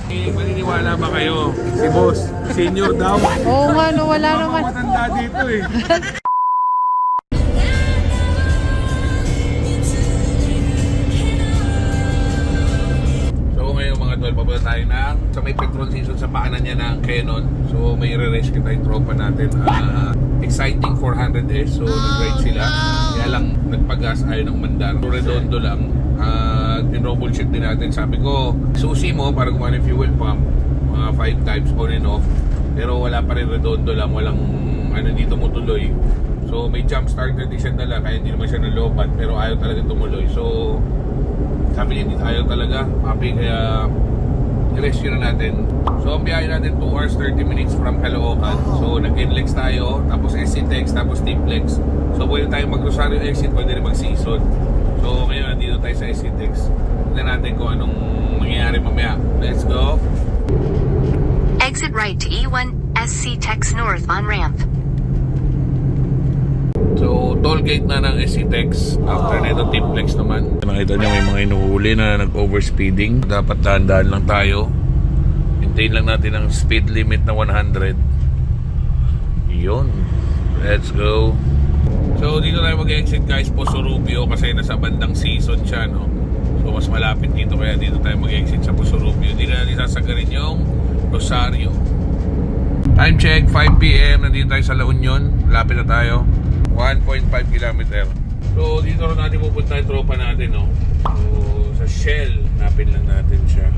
Maniniwala ba kayo? Si boss, senior daw. Oo nga, no, wala naman. Matanda dito eh. So ngayon mga tol, papunta tayo sa may petrol season sa paanan niya ng Canon. So may re-rescue tayong tropa natin. Exciting 400S. So nag-ride sila. Kaya lang nagpagas ayaw ng mandar. So redondo lang. Tinroubleshoot din natin. Sabi ko, susi mo para gumana yung fuel pump. Mga 5 times on and off. Pero wala pa rin, redondo lang. Walang ano dito mo tuloy. So may jump starter din siya dala. Kaya hindi naman siya nalobat. Pero ayaw talaga tumuloy. So sabi niya, ayaw talaga. Papi, kaya i-rescue na natin. So ang biyahe natin 2 hours 30 minutes from Caloocan. So nag-NLEX tayo. Tapos SCTEX. Tapos TPLEX. So pwede tayo mag-Rosario exit. Pwede rin mag-season. So ngayon nandito tayo sa SCTEX. Tignan natin kung anong mangyayari mamaya. Let's go! Exit right to E1 SCTEX North on ramp. So toll gate na ng SCTEX. After na ito TPLEX naman. Nakita niya may mga inuhuli na nag-overspeeding. Dapat dahan-dahan lang tayo. Hintayin lang natin ang speed limit na 100. Yun. Let's go! So dito tayo mag-exit guys po Surubio kasi nasa bandang season siya, no? So mas malapit dito kaya dito tayo mag-exit sa Surubio. Hindi na natin sasagarin yung Rosario. Time check 5 PM. Nandito tayo sa La Union. Lapit na tayo. 1.5 km. So dito rin natin pupunta yung tropa natin, no? So sa Shell napin lang natin siya.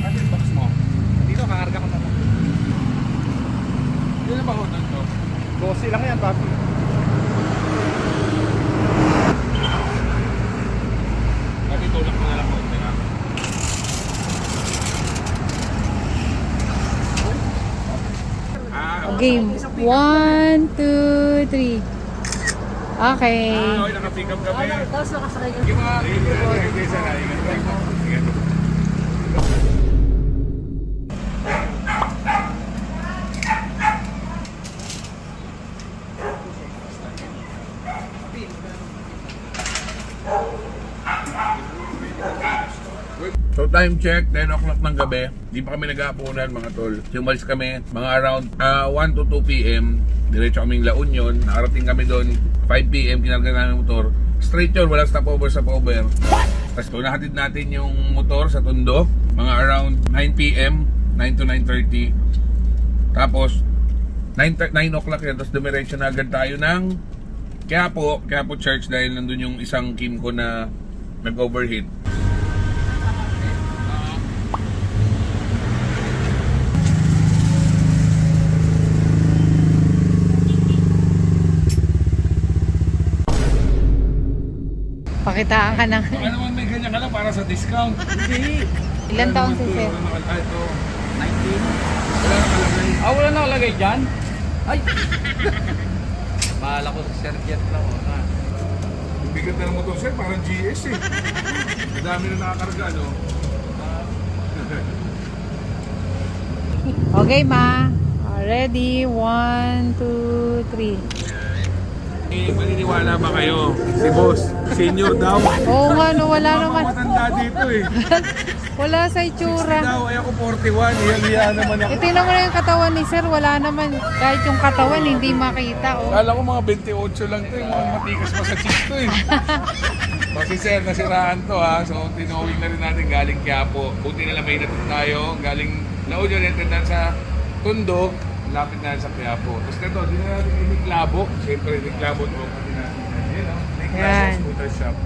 Ano yung box mo? Dito kakarga ko na. Hindi na ba honan to? 12 lang yan, papi. Papi, tulak mo na lang konti ha. Game. 1, 2, 3. Okay. Okay, naka-pick up kami. Tapos nakasakay ka. Sige mga, hindi sa lahi. So time check, 10 o'clock ng gabi. Di pa kami nag-aapunan mga tol. Umalis kami mga around 1 to 2 PM. Diretso kaming La Union. Nakarating kami doon 5 PM. Kinarga namin yung motor. Straight yun, wala stopover. Tapos nahatid natin yung motor sa Tondo. Mga around 9 PM. 9 to 9:30. Tapos 9 o'clock yun. Tapos dumiretso na agad tayo ng Quiapo Church dahil nandun yung isang Kim ko na nag-overheat. Pakitaan ka ng... Baka naman may ganyan ka lang para sa discount. Hindi. Ilan taon si Sir? Ito. 19. Wala nakalagay. Wala nakalagay dyan? Ay! Bahala ko sa Sergiet lang. Yung bigat na ng motor sir, parang GS eh. Madami na nakakarga, no? Okay, ma. Ready? 1, 2, 3. Maniniwala ba kayo? Si boss, senior daw. Oo nga, no, wala naman. Matanda dito eh. Wala sa 60 itsura. daw, ay ako 41. Iya naman ako. Tingnan mo na yung katawan ni Sir, wala naman. Kahit yung katawan, hindi makita. Oh. Kala ko mga 28 lang to eh. Mukhang matikas pa sa cheeks to eh. Kasi sir, nasiraan to ha. So tinawid na rin natin galing Quiapo. Buti na lang may natin tayo. Galing La Union, natin sa Tondo. Lapit na sa Quiapo. Tapos ito, di na natin iniklabo. Siyempre, iniklabo ito. Yan. Scooter shop.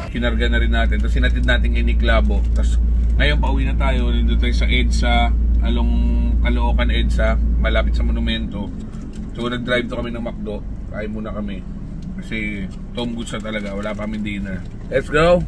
Kinarga na rin natin. Tapos sinatid natin iniklabo. Tapos ngayon pauwi na tayo. Nandito tayo sa EDSA. Along Caloocan EDSA. Malapit sa monumento. So nag-drive to kami ng McDo. Kain muna kami. Kasi Tom Goods na talaga. Wala pa kami dinner. Let's go!